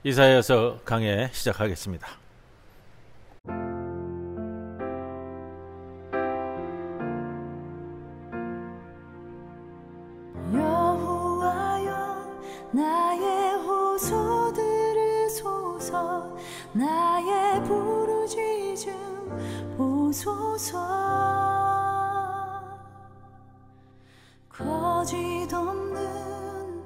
이사야서 강해 시작하겠습니다. 여호와여, 나의 호소 들으소서. 나의 부르짖음 보소서. 거짓 없는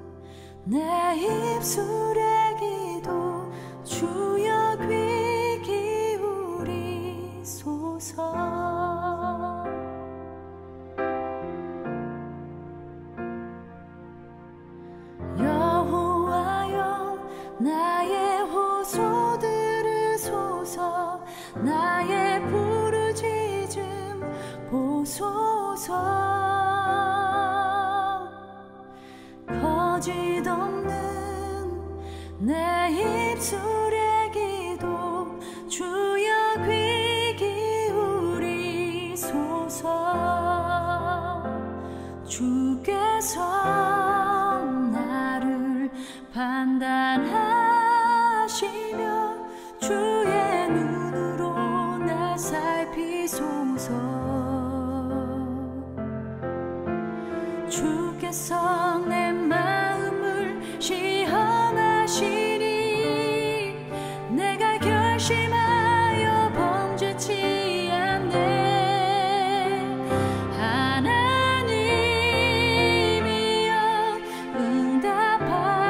내 입술의 기도 주여 귀 기울이소서. 여호와여, 나의 호소 들으소서. 나의 부르짖음 보소서. 거짓 없는 내 입술의 기도 주여 귀 기울이소서. 주께서 나를 판단하시며 주의 눈으로 날 살피소서. 주께서 내 마음을 시험하시니 내가 결심하여 범죄치 않네. 하나님이여 응답하소서.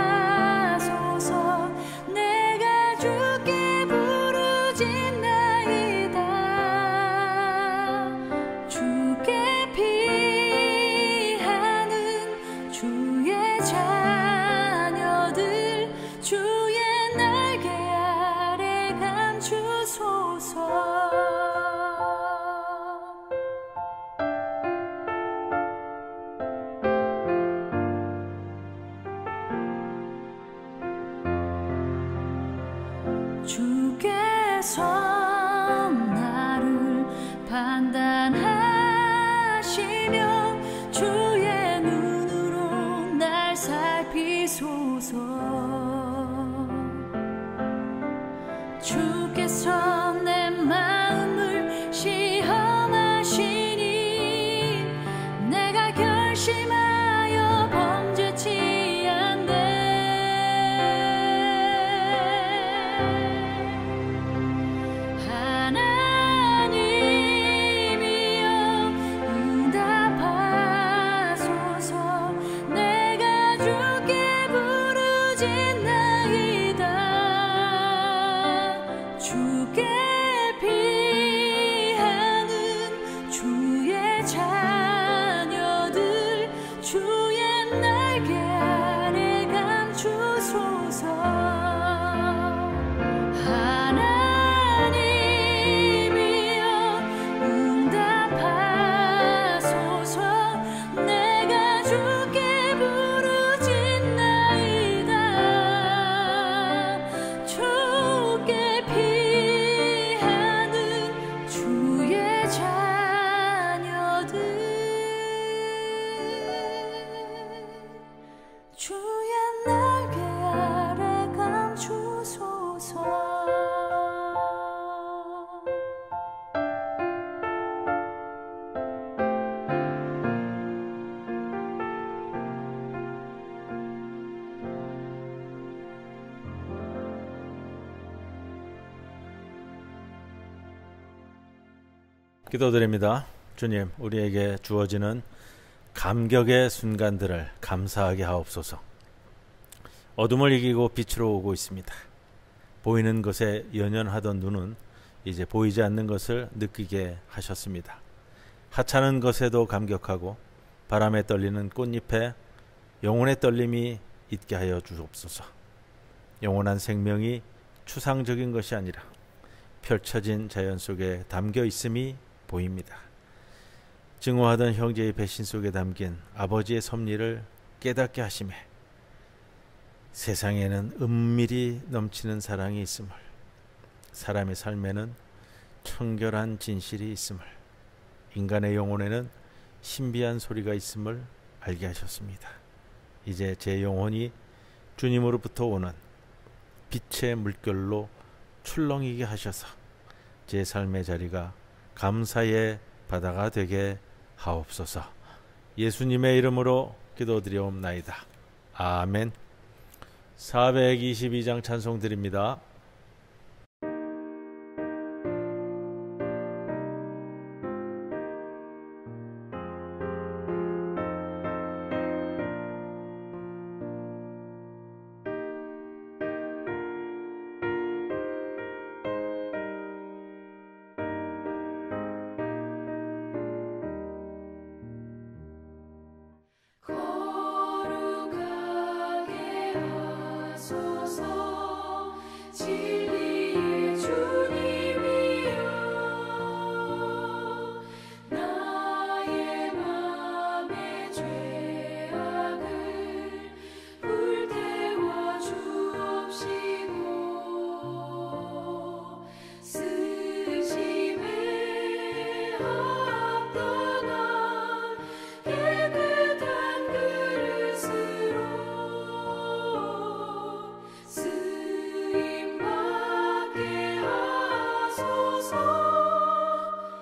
내가 주께 부르짖나이다. 주께 피하는 주의 자녀들 주의 날개 아래 감추소서. 주께서 나를 판단하시며 주의 눈으로 날 살피소서. 주께서 내 마음을 시험하시니 내가 결심하여 범죄치 않네. 하나님이여 응답하소서. 내가 주께 부르짖나이다. 주께 피하는 주의 자녀들 주의 날개 아래 감추소서. 하나님이여 응답하소서. 내가 주께 부르짖나이다. 주께 피하는 주의 자녀들 주의 날개 아래 감추소서. 기도드립니다. 주님, 우리에게 주어지는 감격의 순간들을 감사하게 하옵소서. 어둠을 이기고 빛으로 오고 있습니다. 보이는 것에 연연하던 눈은 이제 보이지 않는 것을 느끼게 하셨습니다. 하찮은 것에도 감격하고 바람에 떨리는 꽃잎에 영혼의 떨림이 있게 하여 주옵소서. 영원한 생명이 추상적인 것이 아니라 펼쳐진 자연 속에 담겨 있음이 보입니다. 증오하던 형제의 배신 속에 담긴 아버지의 섭리를 깨닫게 하시매 세상에는 은밀히 넘치는 사랑이 있음을, 사람의 삶에는 청결한 진실이 있음을, 인간의 영혼에는 신비한 소리가 있음을 알게 하셨습니다. 이제 제 영혼이 주님으로부터 오는 빛의 물결로 출렁이게 하셔서 제 삶의 자리가 감사의 바다가 되게 하옵소서. 예수님의 이름으로 기도드리옵나이다. 아멘. 422장 찬송 드립니다. 거룩하게 하소서. 진리의 주님이여, 나의 맘의 죄악을 불태워 주옵시고, 쓰심에 합당한 깨끗한 그릇으로 쓰임받게 하소서.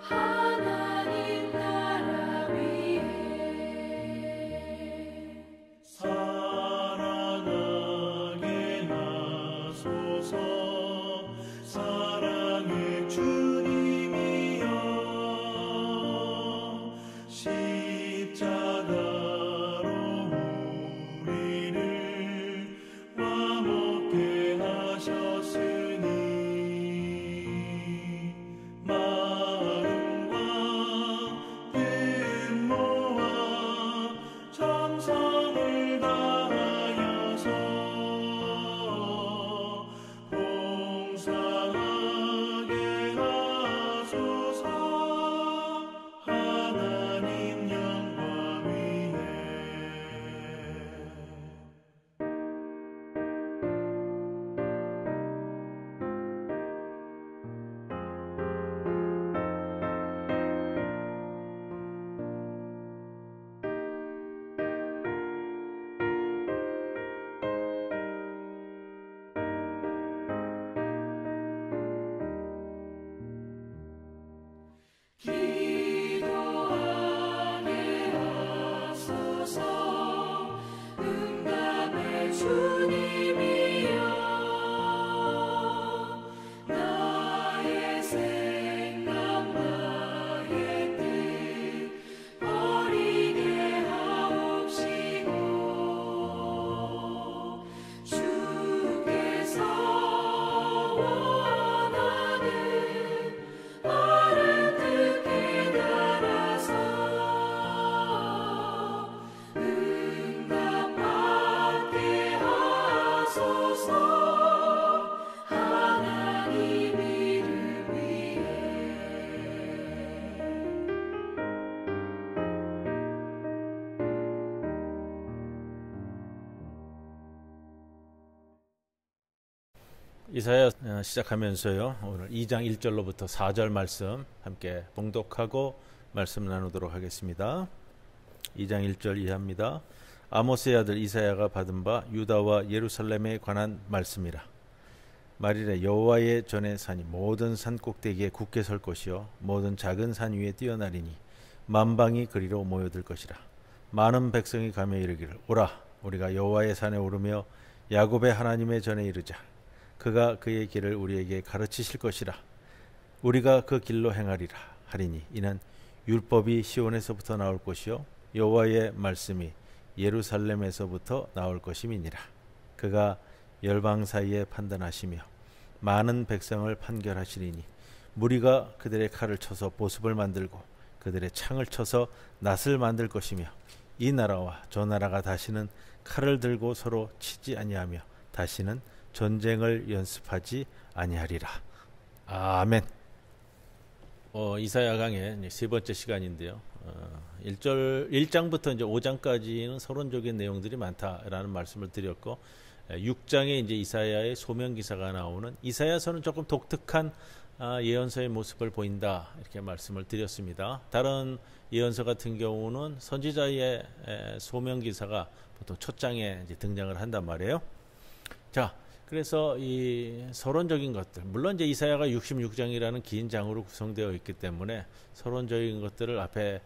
하나님 나라 위에 사랑하게 하소서. 사랑의 주님이여, 십자가로 우리를 화목케 하셨으니 마음과 뜻 모아 정성을 다하여서 봉사하게 하소서. 하나님 영광 위에 기도하게 하소서. 응답의 주님이여, 나의 생각 나의 뜻 버리게 하옵시고, 주께서 원하는 바른 뜻 깨달아서 응답받게 하소서. 하나님 이름 위에 이사야 시작하면서요, 오늘 2장 1절로부터 4절 말씀 함께 봉독하고 말씀 나누도록 하겠습니다. 2장 1절 이하입니다. 아모스의 아들 이사야가 받은 바 유다와 예루살렘에 관한 말씀이라. 말이래 여호와의 전의 산이 모든 산 꼭대기에 굳게 설 것이요 모든 작은 산 위에 뛰어나리니 만방이 그리로 모여들 것이라. 많은 백성이 가며 이르기를 오라 우리가 여호와의 산에 오르며 야곱의 하나님의 전에 이르자. 그가 그의 길을 우리에게 가르치실 것이라. 우리가 그 길로 행하리라 하리니 이는 율법이 시온에서부터 나올 것이요 여호와의 말씀이 예루살렘에서부터 나올 것임이니라. 그가 열방 사이에 판단하시며 많은 백성을 판결하시리니 무리가 그들의 칼을 쳐서 보습을 만들고 그들의 창을 쳐서 낫을 만들 것이며 이 나라와 저 나라가 다시는 칼을 들고 서로 치지 아니하며 다시는 전쟁을 연습하지 아니하리라. 아멘. 이사야 강의 세 번째 시간인데요. 1장부터 이제 5장까지는 서론적인 내용들이 많다라는 말씀을 드렸고 6장에 이제 이사야의 소명 기사가 나오는 이사야서는 조금 독특한 예언서의 모습을 보인다 이렇게 말씀을 드렸습니다. 다른 예언서 같은 경우는 선지자의 소명 기사가 보통 첫 장에 이제 등장을 한단 말이에요. 자, 그래서 이 서론적인 것들, 물론 이제 이사야가 66장이라는 긴 장으로 구성되어 있기 때문에 서론적인 것들을 앞에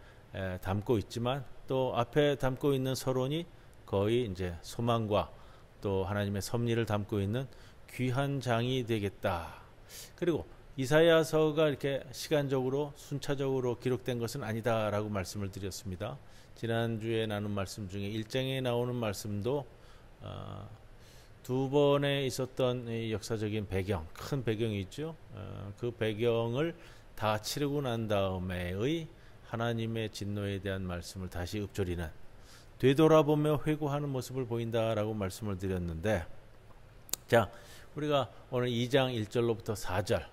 담고 있지만, 또 앞에 담고 있는 서론이 거의 이제 소망과 또 하나님의 섭리를 담고 있는 귀한 장이 되겠다. 그리고 이사야서가 이렇게 시간적으로 순차적으로 기록된 것은 아니다라고 말씀을 드렸습니다. 지난주에 나눈 말씀 중에 1장에 나오는 말씀도 두 번에 있었던 이 역사적인 배경, 큰 배경이 있죠. 그 배경을 다 치르고 난 다음에의 하나님의 진노에 대한 말씀을 다시 읊조리는, 되돌아보며 회고하는 모습을 보인다라고 말씀을 드렸는데, 자, 우리가 오늘 2장 1절로부터 4절,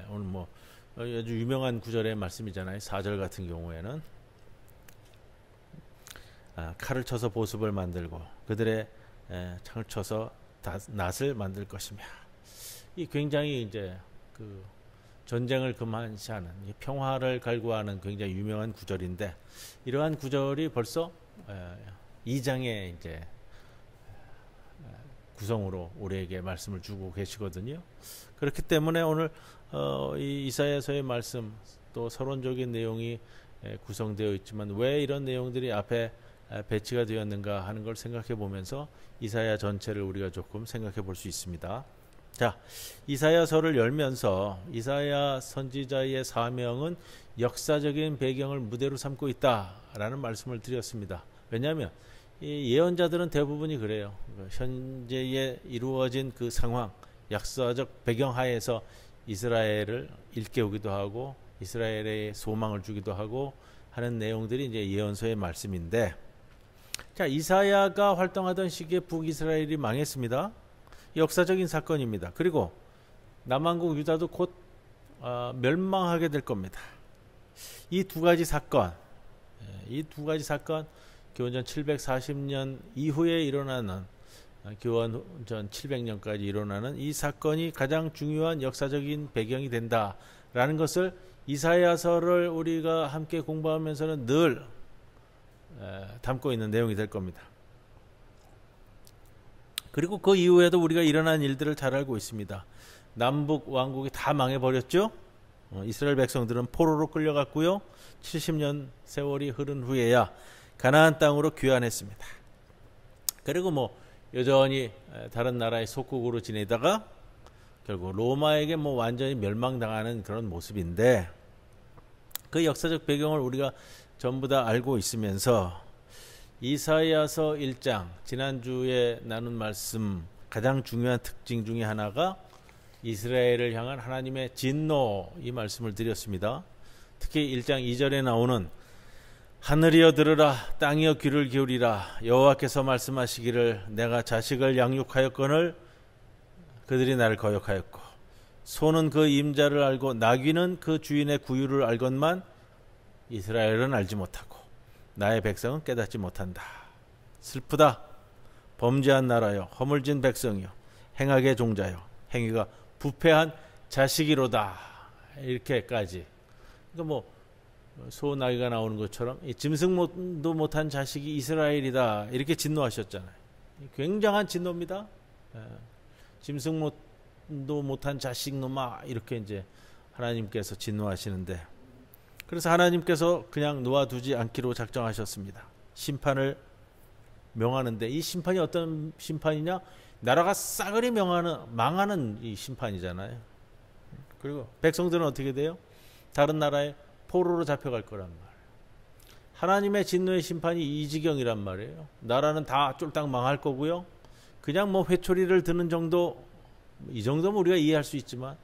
오늘 뭐 아주 유명한 구절의 말씀이잖아요. 4절 같은 경우에는 칼을 쳐서 보습을 만들고 그들의 창을 쳐서 낫을 만들 것이며, 이 굉장히 이제 그 전쟁을 금한시하는, 평화를 갈구하는 굉장히 유명한 구절인데, 이러한 구절이 벌써 2장의 이제 구성으로 우리에게 말씀을 주고 계시거든요. 그렇기 때문에 오늘 이 이사야서의 말씀, 또 서론적인 내용이 구성되어 있지만 왜 이런 내용들이 앞에 배치가 되었는가 하는 걸 생각해 보면서 이사야 전체를 우리가 조금 생각해 볼 수 있습니다. 자, 이사야서를 열면서 이사야 선지자의 사명은 역사적인 배경을 무대로 삼고 있다라는 말씀을 드렸습니다. 왜냐하면 이 예언자들은 대부분이 그래요. 현재에 이루어진 그 상황, 역사적 배경 하에서 이스라엘을 일깨우기도 하고 이스라엘의 소망을 주기도 하고 하는 내용들이 이제 예언서의 말씀인데, 자, 이사야가 활동하던 시기에 북이스라엘이 망했습니다. 역사적인 사건입니다. 그리고 남왕국 유다도 곧 멸망하게 될 겁니다. 이 두 가지 사건, 교원전 740년 이후에 일어나는, 교원전 700년까지 일어나는 이 사건이 가장 중요한 역사적인 배경이 된다라는 것을 이사야서를 우리가 함께 공부하면서는 늘 담고 있는 내용이 될 겁니다. 그리고 그 이후에도 우리가 일어난 일들을 잘 알고 있습니다. 남북 왕국이 다 망해버렸죠. 이스라엘 백성들은 포로로 끌려갔고요. 70년 세월이 흐른 후에야 가나안 땅으로 귀환했습니다. 그리고 뭐 여전히 다른 나라의 속국으로 지내다가 결국 로마에게 뭐 완전히 멸망당하는 그런 모습인데, 그 역사적 배경을 우리가 전부 다 알고 있으면서 이사야서 1장, 지난주에 나눈 말씀 가장 중요한 특징 중에 하나가 이스라엘을 향한 하나님의 진노, 이 말씀을 드렸습니다. 특히 1장 2절에 나오는 하늘이여 들으라, 땅이여 귀를 기울이라, 여호와께서 말씀하시기를 내가 자식을 양육하였거늘 그들이 나를 거역하였고, 소는 그 임자를 알고 나귀는 그 주인의 구유를 알건만 이스라엘은 알지 못하고 나의 백성은 깨닫지 못한다. 슬프다. 범죄한 나라여, 허물진 백성이여, 행악의 종자여, 행위가 부패한 자식이로다. 이렇게까지. 그러니까 뭐 소 나귀가 나오는 것처럼 이 짐승도 못한 자식이 이스라엘이다. 이렇게 진노하셨잖아요. 굉장한 진노입니다. 짐승도 못한 자식 놈아, 이렇게 이제 하나님께서 진노하시는데, 그래서 하나님께서 그냥 놓아두지 않기로 작정하셨습니다. 심판을 명하는데, 이 심판이 어떤 심판이냐? 나라가 싸그리 망하는 이 심판이잖아요. 그리고 백성들은 어떻게 돼요? 다른 나라에 포로로 잡혀갈 거란 말이에요. 하나님의 진노의 심판이 이 지경이란 말이에요. 나라는 다 쫄딱 망할 거고요. 그냥 뭐 회초리를 드는 정도, 이 정도면 우리가 이해할 수 있지만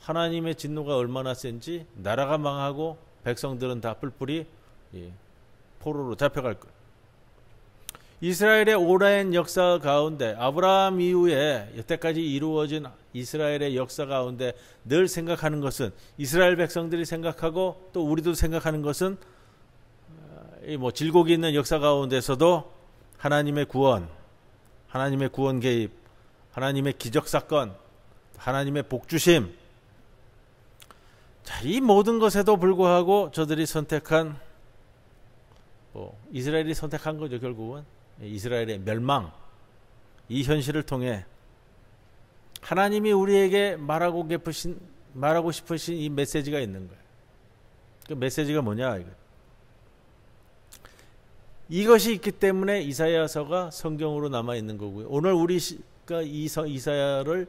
하나님의 진노가 얼마나 센지, 나라가 망하고 백성들은 다 뿔뿔이 포로로 잡혀갈 거예요. 이스라엘의 오랜 역사 가운데, 아브라함 이후에 여태까지 이루어진 이스라엘의 역사 가운데 늘 생각하는 것은, 이스라엘 백성들이 생각하고 또 우리도 생각하는 것은, 뭐 질곡이 있는 역사 가운데서도 하나님의 구원, 하나님의 구원 개입, 하나님의 기적 사건, 하나님의 복주심, 자, 이 모든 것에도 불구하고 저들이 선택한, 이스라엘이 선택한 거죠. 결국은 이스라엘의 멸망, 이 현실을 통해 하나님이 우리에게 말하고 싶으신 이 메시지가 있는 거예요. 그 메시지가 뭐냐 이거. 이것이 있기 때문에 이사야서가 성경으로 남아 있는 거고요. 오늘 우리가 이사야를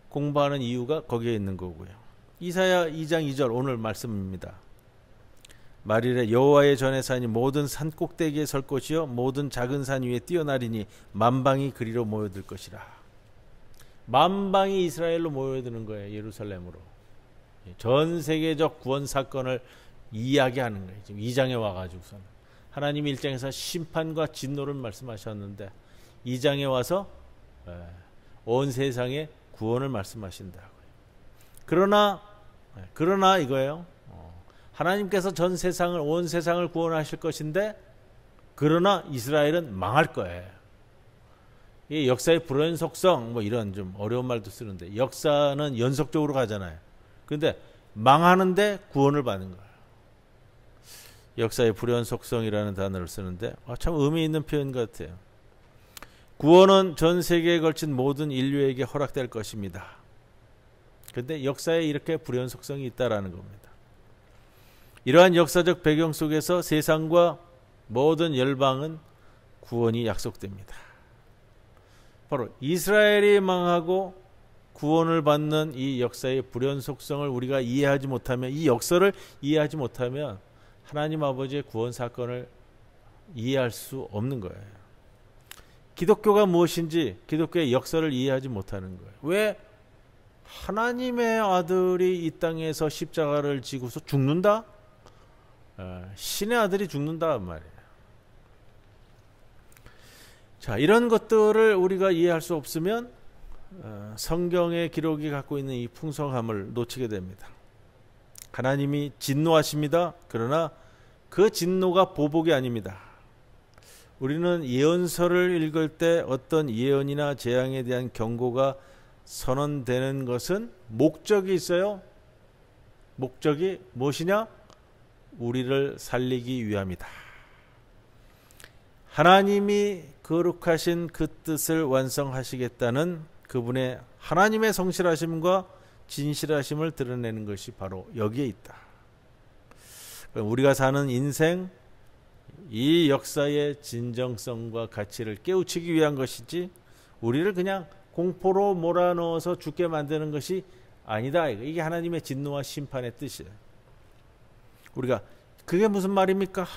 공부하는 이유가 거기에 있는 거고요. 이사야 2장 2절 오늘 말씀입니다. 말이래 여호와의 전에 사니 모든 산 꼭대기에 설 것이요 모든 작은 산 위에 뛰어나리니 만방이 그리로 모여들 것이라. 만방이 이스라엘로 모여드는 거예요. 예루살렘으로. 전 세계적 구원 사건을 이야기하는 거예요. 지금 2장에 와가지고서는 하나님이 1장에서 심판과 진노를 말씀하셨는데 2장에 와서 온 세상에 구원을 말씀하신다고요. 그러나 이거예요. 하나님께서 전 세상을 온 세상을 구원하실 것인데 그러나 이스라엘은 망할 거예요. 이 역사의 불연속성 뭐 이런 좀 어려운 말도 쓰는데 역사는 연속적으로 가잖아요. 그런데 망하는데 구원을 받는 거예요. 역사의 불연속성이라는 단어를 쓰는데 참 의미 있는 표현 같아요. 구원은 전 세계에 걸친 모든 인류에게 허락될 것입니다. 그런데 역사에 이렇게 불연속성이 있다라는 겁니다. 이러한 역사적 배경 속에서 세상과 모든 열방은 구원이 약속됩니다. 바로 이스라엘이 망하고 구원을 받는 이 역사의 불연속성을 우리가 이해하지 못하면, 이 역사를 이해하지 못하면 하나님 아버지의 구원 사건을 이해할 수 없는 거예요. 기독교가 무엇인지 기독교의 역사를 이해하지 못하는 거예요. 왜 하나님의 아들이 이 땅에서 십자가를 지고서 죽는다? 신의 아들이 죽는다 말이에요. 자, 이런 것들을 우리가 이해할 수 없으면 성경의 기록이 갖고 있는 이 풍성함을 놓치게 됩니다. 하나님이 진노하십니다. 그러나 그 진노가 보복이 아닙니다. 우리는 예언서를 읽을 때 어떤 예언이나 재앙에 대한 경고가 선언되는 것은 목적이 있어요. 목적이 무엇이냐? 우리를 살리기 위함이다. 하나님이 거룩하신 그 뜻을 완성하시겠다는 그분의 하나님의 성실하심과 진실하심을 드러내는 것이 바로 여기에 있다. 우리가 사는 인생, 이 역사의 진정성과 가치를 깨우치기 위한 것이지 우리를 그냥 공포로 몰아넣어서 죽게 만드는 것이 아니다. 이게 하나님의 진노와 심판의 뜻이에요. 우리가 그게 무슨 말입니까?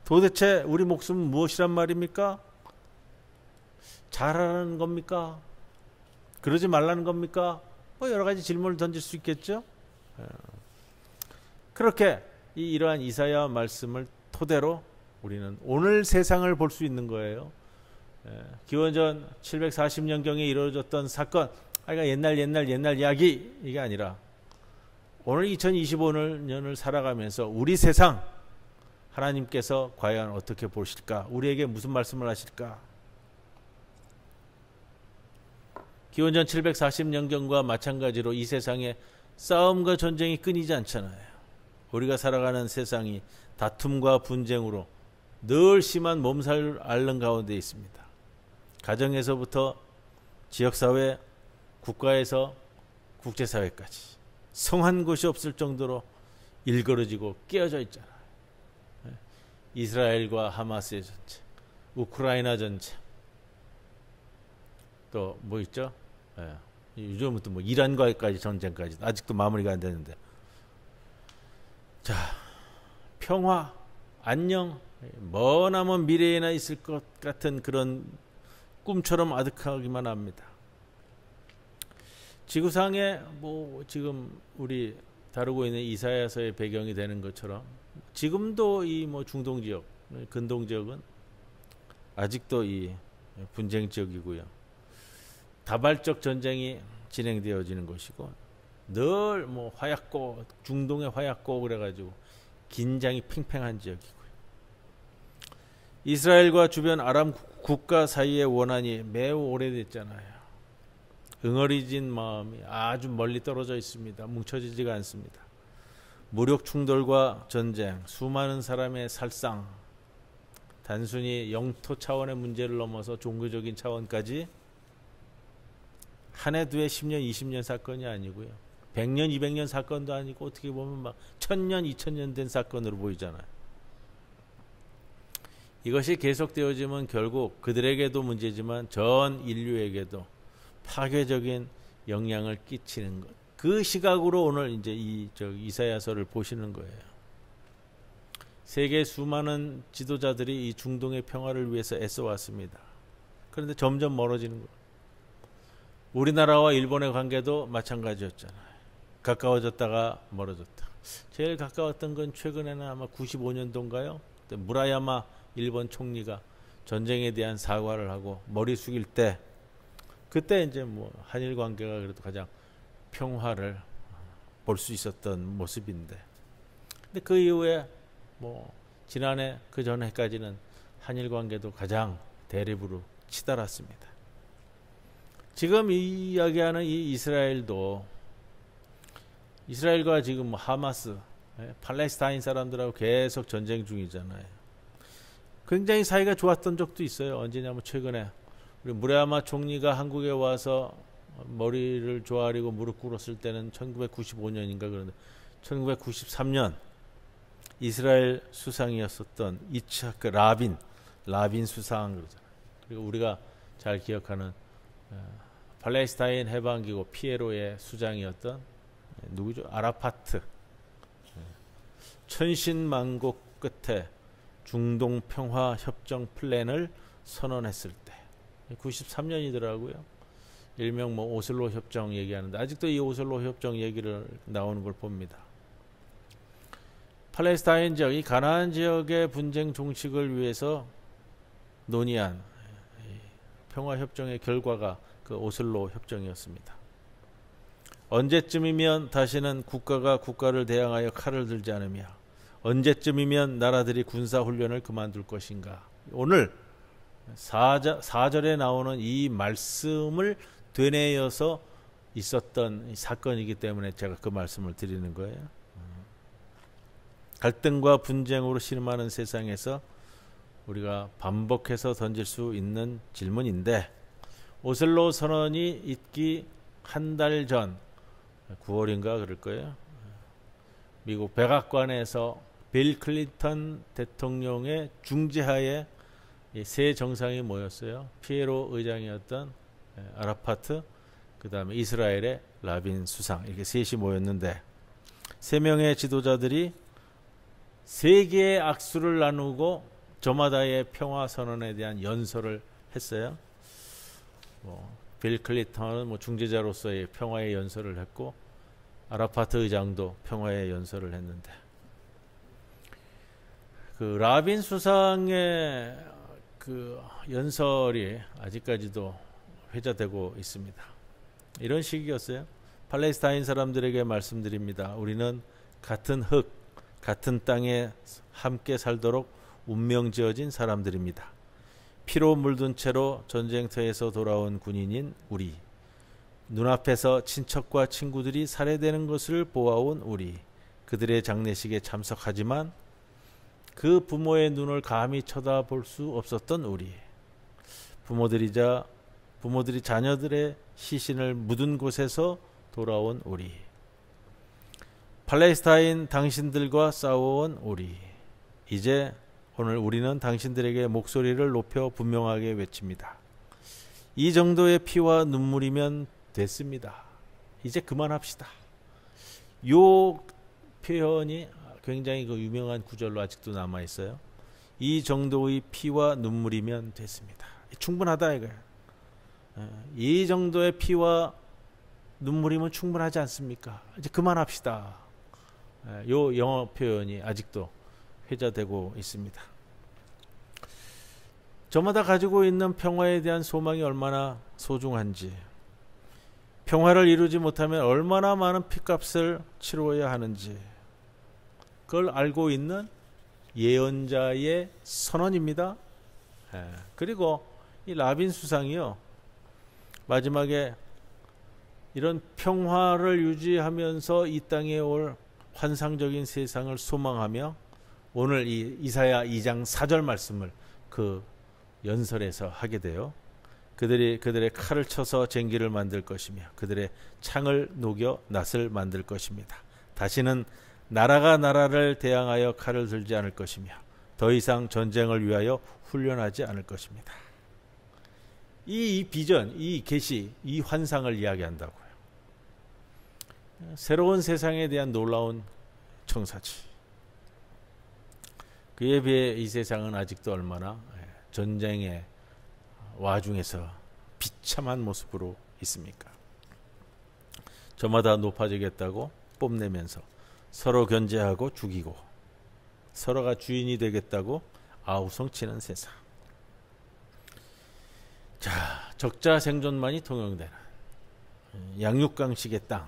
도대체 우리 목숨은 무엇이란 말입니까? 잘하라는 겁니까? 그러지 말라는 겁니까? 뭐 여러 가지 질문을 던질 수 있겠죠. 그렇게 이러한 이사야 말씀을 토대로 우리는 오늘 세상을 볼 수 있는 거예요. 기원전 740년경에 이루어졌던 사건, 그러니까 옛날 이야기, 이게 아니라 오늘 2025년을 살아가면서 우리 세상 하나님께서 과연 어떻게 보실까? 우리에게 무슨 말씀을 하실까? 기원전 740년경과 마찬가지로 이 세상에 싸움과 전쟁이 끊이지 않잖아요. 우리가 살아가는 세상이 다툼과 분쟁으로 늘 심한 몸살 앓는 가운데 있습니다. 가정에서부터 지역사회, 국가에서 국제사회까지 성한 곳이 없을 정도로 일그러지고 깨어져 있잖아요. 이스라엘과 하마스의 전쟁, 우크라이나 전쟁, 또 뭐 있죠? 요즘부터 뭐 이란과까지 전쟁까지 아직도 마무리가 안 되는데, 자, 평화, 안녕, 머나먼 미래에나 있을 것 같은 그런 꿈처럼 아득하기만 합니다. 지구상에 뭐 지금 우리 다루고 있는 이사야서의 배경이 되는 것처럼 지금도 이 뭐 중동 지역, 근동 지역은 아직도 이 분쟁 지역이고요. 다발적 전쟁이 진행되어지는 것이고 늘 뭐 화약고, 중동의 화약고 그래가지고 긴장이 팽팽한 지역이고요. 이스라엘과 주변 아람 국가 사이의 원한이 매우 오래됐잖아요. 응어리진 마음이 아주 멀리 떨어져 있습니다. 뭉쳐지지가 않습니다. 무력 충돌과 전쟁, 수많은 사람의 살상, 단순히 영토 차원의 문제를 넘어서 종교적인 차원까지 한 해, 두 해, 10년, 20년 사건이 아니고요. 100년, 200년 사건도 아니고 어떻게 보면 막 1000년, 2000년 된 사건으로 보이잖아요. 이것이 계속되어지면 결국 그들에게도 문제지만 전 인류에게도 파괴적인 영향을 끼치는 것. 그 시각으로 오늘 이제 이사야서를 보시는 거예요. 세계 수많은 지도자들이 이 중동의 평화를 위해서 애써 왔습니다. 그런데 점점 멀어지는 거예요. 우리나라와 일본의 관계도 마찬가지였잖아요. 가까워졌다가 멀어졌다. 제일 가까웠던 건 최근에는 아마 95년도인가요? 무라야마 일본 총리가 전쟁에 대한 사과를 하고 머리 숙일 때, 그때 이제 뭐 한일 관계가 그래도 가장 평화를 볼 수 있었던 모습인데, 근데 그 이후에 뭐 지난해 그 전해까지는 한일 관계도 가장 대립으로 치달았습니다. 지금 이야기하는 이 이스라엘도, 이스라엘과 지금 하마스, 팔레스타인 사람들하고 계속 전쟁 중이잖아요. 굉장히 사이가 좋았던 적도 있어요. 언제냐면 최근에 우리 무라야마 총리가 한국에 와서 머리를 조아리고 무릎 꿇었을 때는 1995년인가 그런데 1993년 이스라엘 수상이었었던 이츠하크 라빈 수상 그러잖아요. 그리고 우리가 잘 기억하는 팔레스타인 해방기구 피에로의 수장이었던 누구죠? 아라파트. 천신만고 끝에 중동 평화 협정 플랜을 선언했을 때 93년이더라고요. 일명 뭐 오슬로 협정 얘기하는데 아직도 이 오슬로 협정 얘기를 나오는 걸 봅니다. 팔레스타인 지역, 이 가나안 지역의 분쟁 종식을 위해서 논의한 평화 협정의 결과가 그 오슬로 협정이었습니다. 언제쯤이면 다시는 국가가 국가를 대항하여 칼을 들지 않으며 언제쯤이면 나라들이 군사훈련을 그만둘 것인가. 오늘 4절에 나오는 이 말씀을 되뇌어서 있었던 사건이기 때문에 제가 그 말씀을 드리는 거예요. 갈등과 분쟁으로 실망하는 세상에서 우리가 반복해서 던질 수 있는 질문인데, 오슬로 선언이 있기 한 달 전 9월인가 그럴 거예요. 미국 백악관에서 빌 클린턴 대통령의 중재하에 세 정상이 모였어요. 피에로 의장이었던 아라파트, 그 다음에 이스라엘의 라빈 수상, 이렇게 셋이 모였는데 세 명의 지도자들이 세 개의 악수를 나누고 저마다의 평화 선언에 대한 연설을 했어요. 빌 클린턴은 뭐 중재자로서의 평화의 연설을 했고 아라파트 의장도 평화의 연설을 했는데, 그 라빈 수상의 그 연설이 아직까지도 회자되고 있습니다. 이런 식이었어요. 팔레스타인 사람들에게 말씀드립니다. 우리는 같은 흙, 같은 땅에 함께 살도록 운명 지어진 사람들입니다. 피로 물든 채로 전쟁터에서 돌아온 군인인 우리, 눈앞에서 친척과 친구들이 살해되는 것을 보아온 우리, 그들의 장례식에 참석하지만 그 부모의 눈을 감히 쳐다볼 수 없었던 우리, 부모들이 자녀들의 시신을 묻은 곳에서 돌아온 우리, 팔레스타인 당신들과 싸워온 우리, 이제 오늘 우리는 당신들에게 목소리를 높여 분명하게 외칩니다. 이 정도의 피와 눈물이면 됐습니다. 이제 그만합시다. 요 표현이 굉장히 그 유명한 구절로 아직도 남아 있어요. 이 정도의 피와 눈물이면 됐습니다. 충분하다 이거예요. 이 정도의 피와 눈물이면 충분하지 않습니까? 이제 그만합시다. 요 영어 표현이 아직도 회자되고 있습니다. 저마다 가지고 있는 평화에 대한 소망이 얼마나 소중한지, 평화를 이루지 못하면 얼마나 많은 핏값을 치러야 하는지, 그걸 알고 있는 예언자의 선언입니다. 그리고 이 라빈 수상이요, 마지막에 이런 평화를 유지하면서 이 땅에 올 환상적인 세상을 소망하며 오늘 이 이사야 2장 4절 말씀을 그 연설에서 하게 돼요. 그들의 칼을 쳐서 쟁기를 만들 것이며 그들의 창을 녹여 낫을 만들 것입니다. 다시는 나라가 나라를 대항하여 칼을 들지 않을 것이며 더 이상 전쟁을 위하여 훈련하지 않을 것입니다. 이 비전, 이 계시, 이 환상을 이야기한다고요. 새로운 세상에 대한 놀라운 청사지. 그에 비해 이 세상은 아직도 얼마나 전쟁의 와중에서 비참한 모습으로 있습니까? 저마다 높아지겠다고 뽐내면서 서로 견제하고 죽이고 서로가 주인이 되겠다고 아우성치는 세상. 자, 적자 생존만이 통용되는 양육강식의 땅,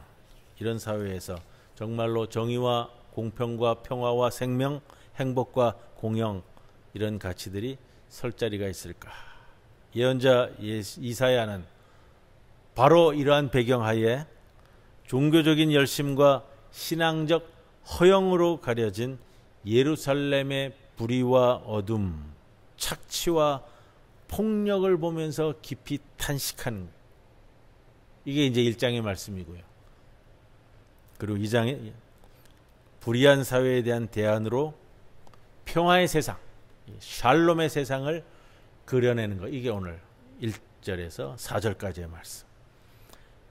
이런 사회에서 정말로 정의와 공평과 평화와 생명, 행복과 공영, 이런 가치들이 설 자리가 있을까? 예언자 이사야는 바로 이러한 배경하에 종교적인 열심과 신앙적 허영으로 가려진 예루살렘의 불의와 어둠, 착취와 폭력을 보면서 깊이 탄식하는, 이게 이제 1장의 말씀이고요. 그리고 2장의 불의한 사회에 대한 대안으로 평화의 세상, 샬롬의 세상을 그려내는 것, 이게 오늘 1절에서 4절까지의 말씀.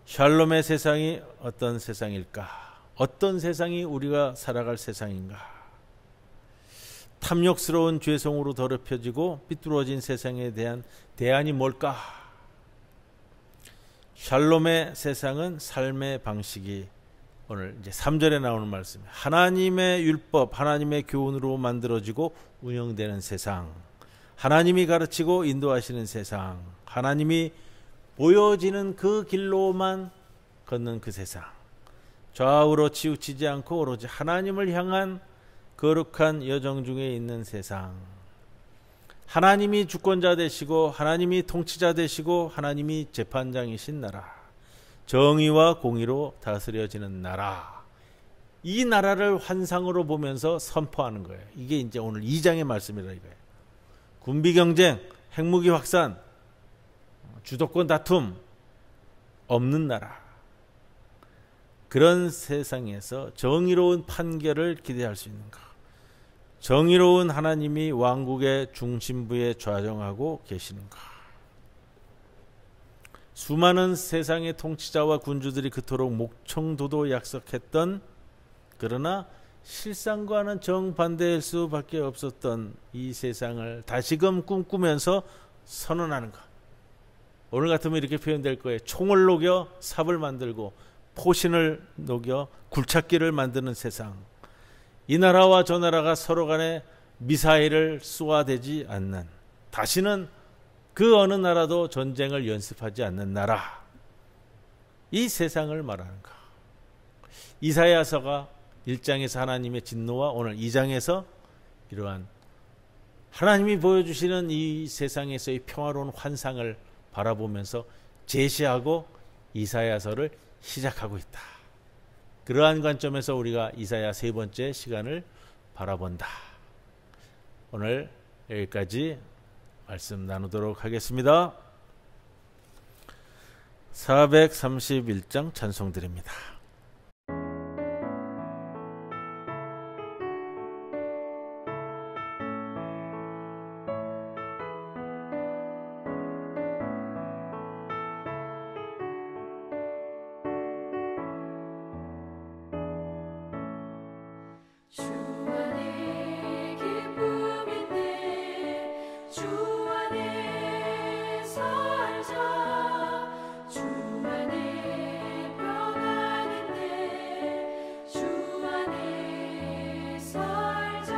샬롬의 세상이 어떤 세상일까? 어떤 세상이 우리가 살아갈 세상인가? 탐욕스러운 죄성으로 더럽혀지고 삐뚤어진 세상에 대한 대안이 뭘까? 샬롬의 세상은 삶의 방식이 오늘 이제 3절에 나오는 말씀이에요. 하나님의 율법, 하나님의 교훈으로 만들어지고 운영되는 세상, 하나님이 가르치고 인도하시는 세상, 하나님이 보여지는 그 길로만 걷는 그 세상, 좌우로 치우치지 않고 오로지 하나님을 향한 거룩한 여정 중에 있는 세상, 하나님이 주권자 되시고 하나님이 통치자 되시고 하나님이 재판장이신 나라, 정의와 공의로 다스려지는 나라, 이 나라를 환상으로 보면서 선포하는 거예요. 이게 이제 오늘 2장의 말씀이라 이거예요. 군비 경쟁, 핵무기 확산, 주도권 다툼 없는 나라, 그런 세상에서 정의로운 판결을 기대할 수 있는가? 정의로운 하나님이 왕국의 중심부에 좌정하고 계시는가? 수많은 세상의 통치자와 군주들이 그토록 목청도도 약속했던, 그러나 실상과는 정반대일 수밖에 없었던 이 세상을 다시금 꿈꾸면서 선언하는 것. 오늘 같으면 이렇게 표현될 거예요. 총을 녹여 삽을 만들고 포신을 녹여 굴착기를 만드는 세상. 이 나라와 저 나라가 서로 간에 미사일을 쏘아대지 않는, 다시는 그 어느 나라도 전쟁을 연습하지 않는 나라, 이 세상을 말하는가? 이사야서가 1장에서 하나님의 진노와 오늘 2장에서 이러한 하나님이 보여주시는 이 세상에서의 평화로운 환상을 바라보면서 제시하고 이사야서를 시작하고 있다. 그러한 관점에서 우리가 이사야 세 번째 시간을 바라본다. 오늘 여기까지 말씀 나누도록 하겠습니다. 431장 찬송드립니다. 주 안에 기쁨인데 주 안에 살자. 주 안에 평안인데 주 안에 살자.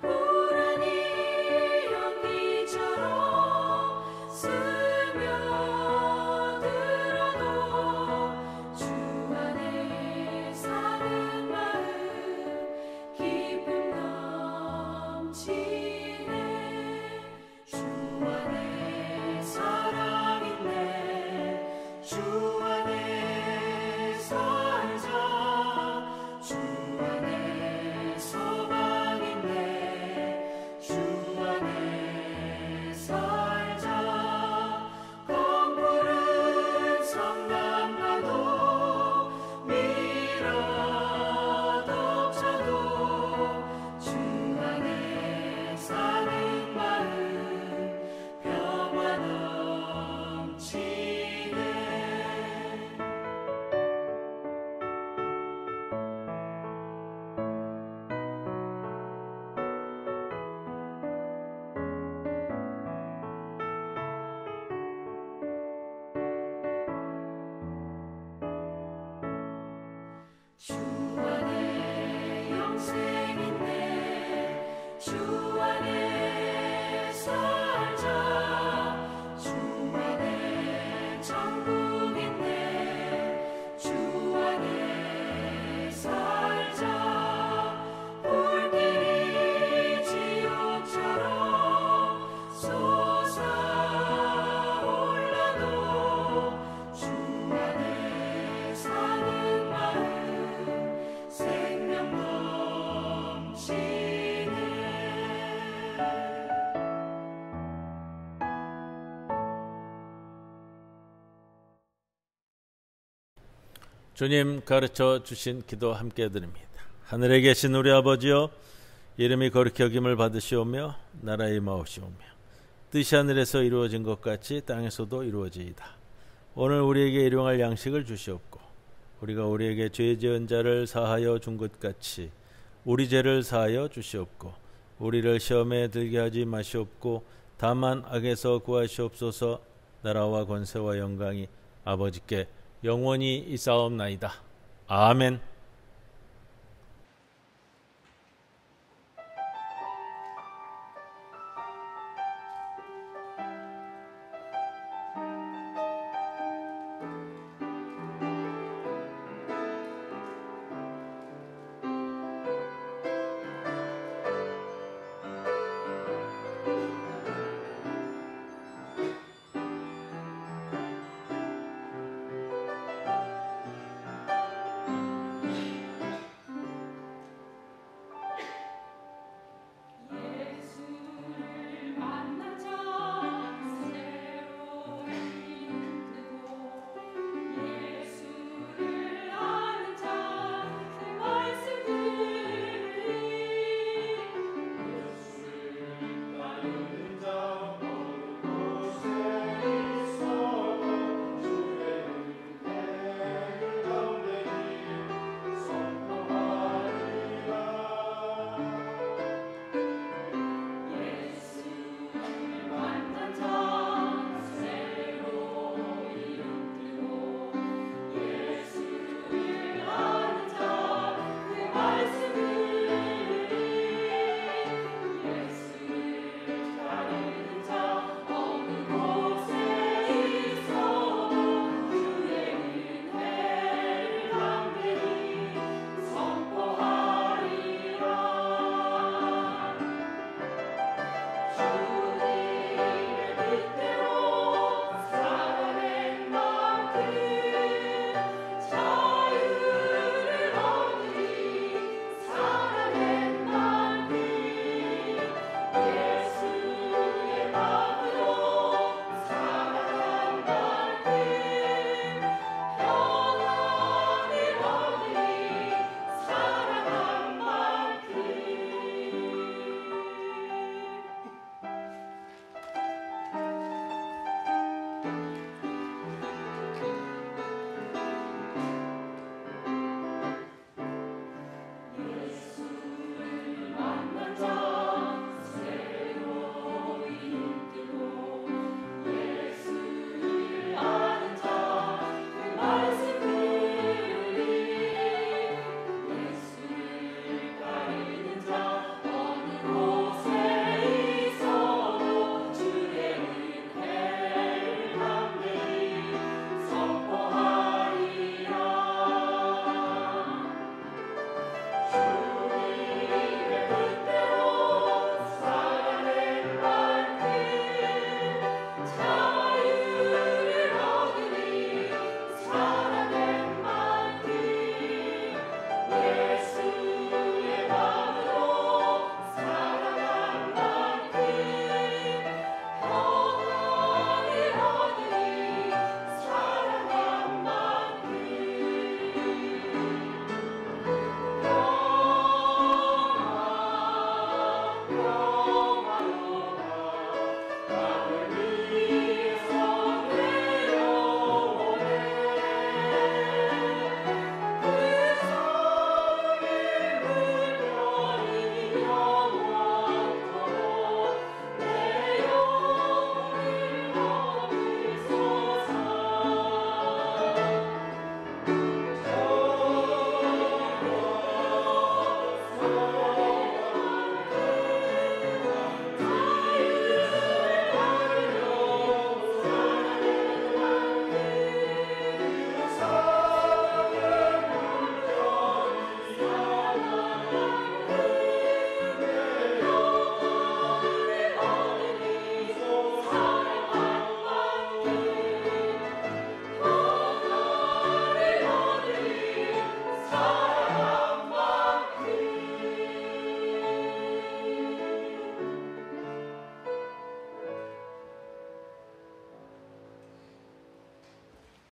불안이 연기처럼 스며들어도 주 안에 사는 마음 주님 가르쳐 주신 기도 함께 드립니다. 하늘에 계신 우리 아버지여, 이름이 거룩히 여김을 받으시오며 나라에 임하옵시오며 뜻이 하늘에서 이루어진 것 같이 땅에서도 이루어지이다. 오늘 우리에게 일용할 양식을 주시옵고, 우리가 우리에게 죄 지은 자를 사하여 준 것 같이 우리 죄를 사하여 주시옵고, 우리를 시험에 들게 하지 마시옵고 다만 악에서 구하시옵소서. 나라와 권세와 영광이 아버지께 영원히 있사옵나이다. 아멘.